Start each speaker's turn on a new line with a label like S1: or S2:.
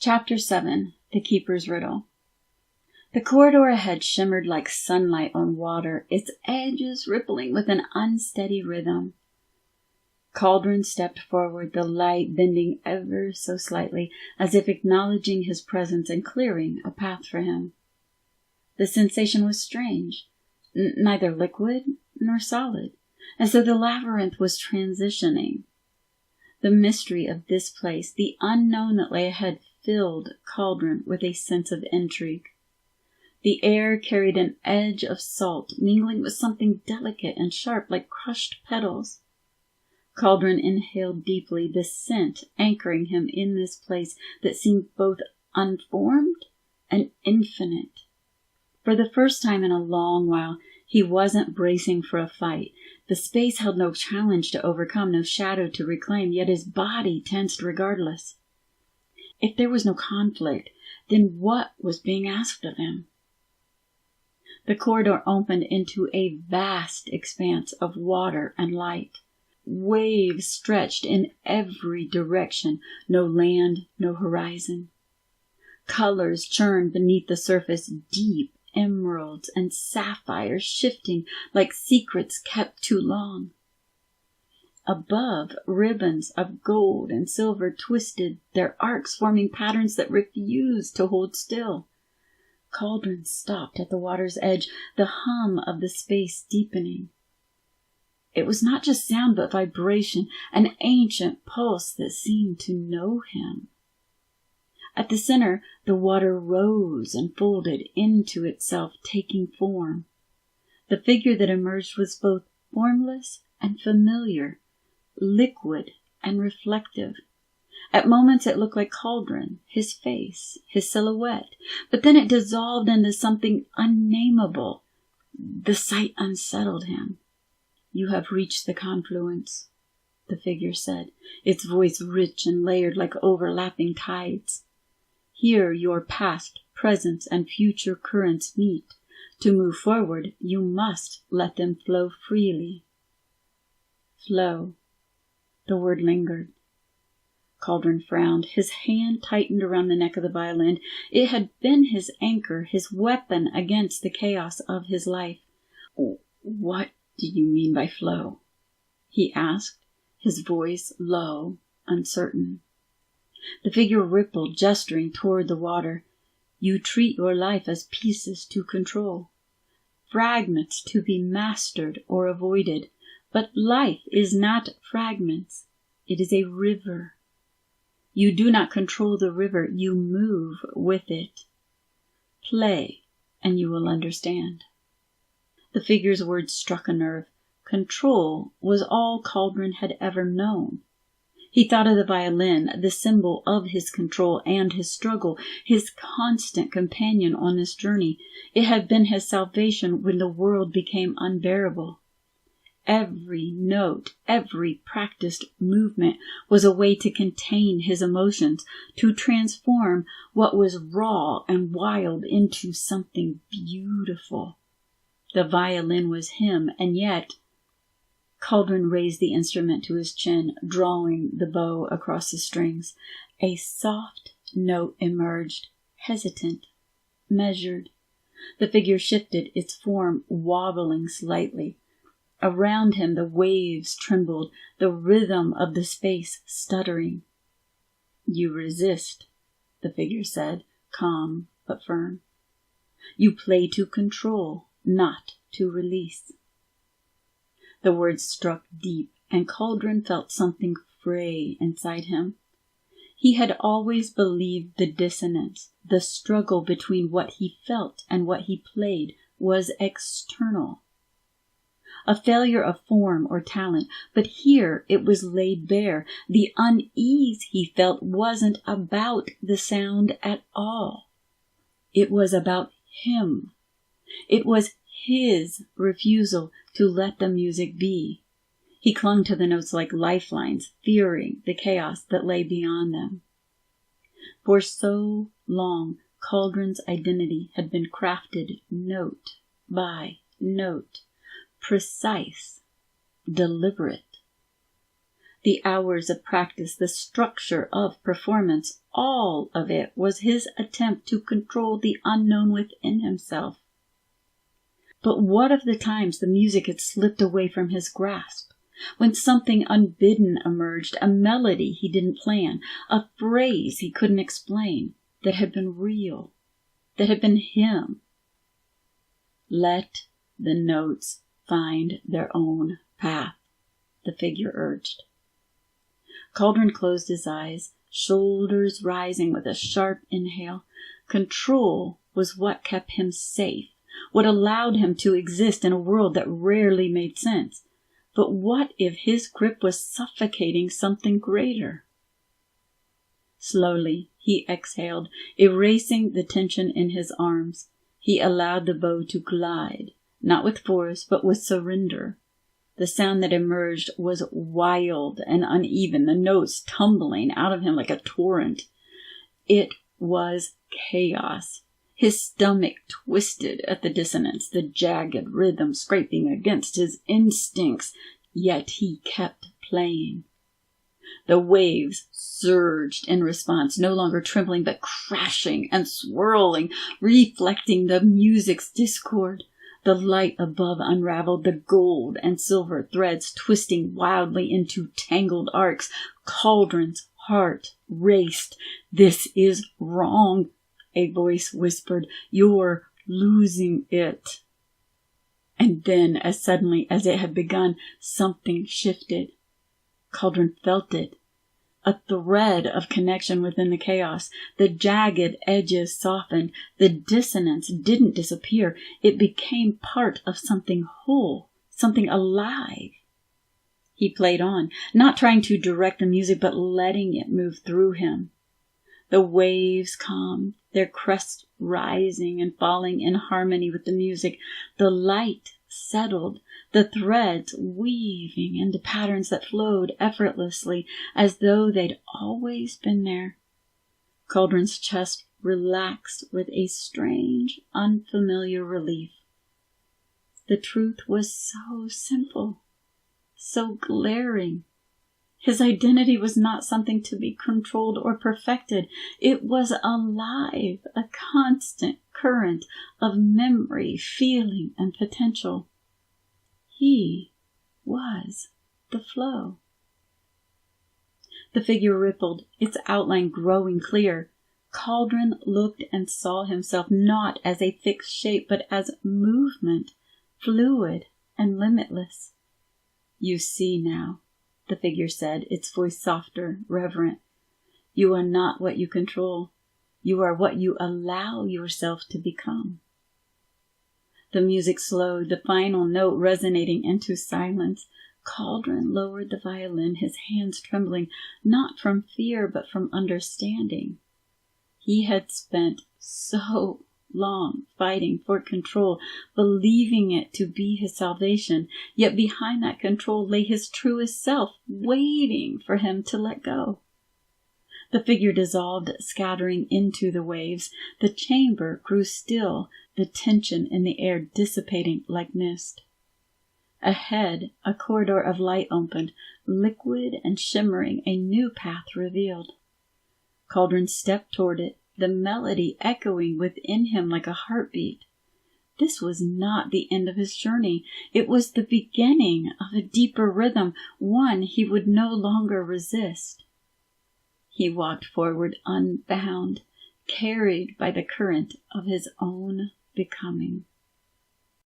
S1: Chapter 7. The Keeper's Riddle. The corridor ahead shimmered like sunlight on water, its edges rippling with an unsteady rhythm. Calderon stepped forward, the light bending ever so slightly, as if acknowledging his presence and clearing a path for him. The sensation was strange, neither liquid nor solid, as though the labyrinth was transitioning. The mystery of this place, the unknown that lay ahead, filled Calderon with a sense of intrigue. The air carried an edge of salt, mingling with something delicate and sharp like crushed petals. Calderon inhaled deeply, the scent anchoring him in this place that seemed both unformed and infinite. For the first time in a long while, he wasn't bracing for a fight. The space held no challenge to overcome, no shadow to reclaim, yet his body tensed regardless. If there was no conflict, then what was being asked of him? The corridor opened into a vast expanse of water and light. Waves stretched in every direction, no land, no horizon. Colors churned beneath the surface, deep emeralds and sapphires shifting like secrets kept too long. Above, ribbons of gold and silver twisted their arcs, forming patterns that refused to hold still. Calderon stopped at the water's edge, the hum of the space deepening. It was not just sound, but vibration, an ancient pulse that seemed to know him. At the center, the water rose and folded into itself, taking form. The figure that emerged was both formless and familiar, liquid and reflective. At moments it looked like Calderon, his face, his silhouette, but then it dissolved into something unnameable. The sight unsettled him. "You have reached the confluence," the figure said, its voice rich and layered like overlapping tides. "Here your past, present, and future currents meet. To move forward, you must let them flow freely." Flow. The word lingered. Calderon frowned. His hand tightened around the neck of the violin. It had been his anchor, his weapon against the chaos of his life. "What do you mean by flow?" he asked, his voice low, uncertain. The figure rippled, gesturing toward the water. "You treat your life as pieces to control, fragments to be mastered or avoided. But life is not fragments. It is a river. You do not control the river, you move with it. Play, and you will understand." The figure's words struck a nerve. Control was all Calderon had ever known. He thought of the violin, the symbol of his control and his struggle, his constant companion on this journey. It had been his salvation when the world became unbearable. Every note, every practiced movement was a way to contain his emotions, to transform what was raw and wild into something beautiful. The violin was him, and yet Calderon raised the instrument to his chin, drawing the bow across the strings. A soft note emerged, hesitant, measured. The figure shifted, its form wobbling slightly. Around him the waves trembled, the rhythm of the space stuttering. "You resist," the figure said, calm but firm. "You play to control, not to release." The words struck deep, and Calderon felt something fray inside him. He had always believed the dissonance, the struggle between what he felt and what he played, was external. A failure of form or talent, but here it was laid bare. The unease he felt wasn't about the sound at all. It was about him. It was his refusal to let the music be. He clung to the notes like lifelines, fearing the chaos that lay beyond them. For so long, Calderon's identity had been crafted note by note, precise, deliberate. The hours of practice, the structure of performance, all of it was his attempt to control the unknown within himself. But what of the times the music had slipped away from his grasp? When something unbidden emerged, a melody he didn't plan, a phrase he couldn't explain, that had been real, that had been him. Let the notes find their own path, the figure urged. Calderon closed his eyes, shoulders rising with a sharp inhale. Control was what kept him safe, what allowed him to exist in a world that rarely made sense. But what if his grip was suffocating something greater? Slowly, he exhaled, erasing the tension in his arms. He allowed the bow to glide, not with force, but with surrender. The sound that emerged was wild and uneven, the notes tumbling out of him like a torrent. It was chaos. His stomach twisted at the dissonance, the jagged rhythm scraping against his instincts, yet he kept playing. The waves surged in response, no longer trembling but crashing and swirling, reflecting the music's discord. The light above unraveled, the gold and silver threads twisting wildly into tangled arcs. Calderon's heart raced. "This is wrong," a voice whispered. "You're losing it." And then, as suddenly as it had begun, something shifted. Calderon felt it. A thread of connection within the chaos. The jagged edges softened. The dissonance didn't disappear. It became part of something whole, something alive. He played on, not trying to direct the music, but letting it move through him. The waves calmed, their crests rising and falling in harmony with the music. The light settled, the threads weaving into patterns that flowed effortlessly, as though they'd always been there. Calderon's chest relaxed with a strange, unfamiliar relief. The truth was so simple, so glaring. His identity was not something to be controlled or perfected. It was alive, a constant current of memory, feeling, and potential. He was the flow. The figure rippled, its outline growing clear. Calderon looked and saw himself not as a fixed shape, but as movement, fluid and limitless. "You see now," the figure said, its voice softer, reverent. "You are not what you control. You are what you allow yourself to become." The music slowed, the final note resonating into silence. Calderon lowered the violin, his hands trembling, not from fear, but from understanding. He had spent so long fighting for control, believing it to be his salvation, yet behind that control lay his truest self, waiting for him to let go. The figure dissolved, scattering into the waves. The chamber grew still, the tension in the air dissipating like mist. Ahead, a corridor of light opened, liquid and shimmering, a new path revealed. Calderon stepped toward it, the melody echoing within him like a heartbeat. This was not the end of his journey. It was the beginning of a deeper rhythm, one he would no longer resist. He walked forward unbound, carried by the current of his own becoming.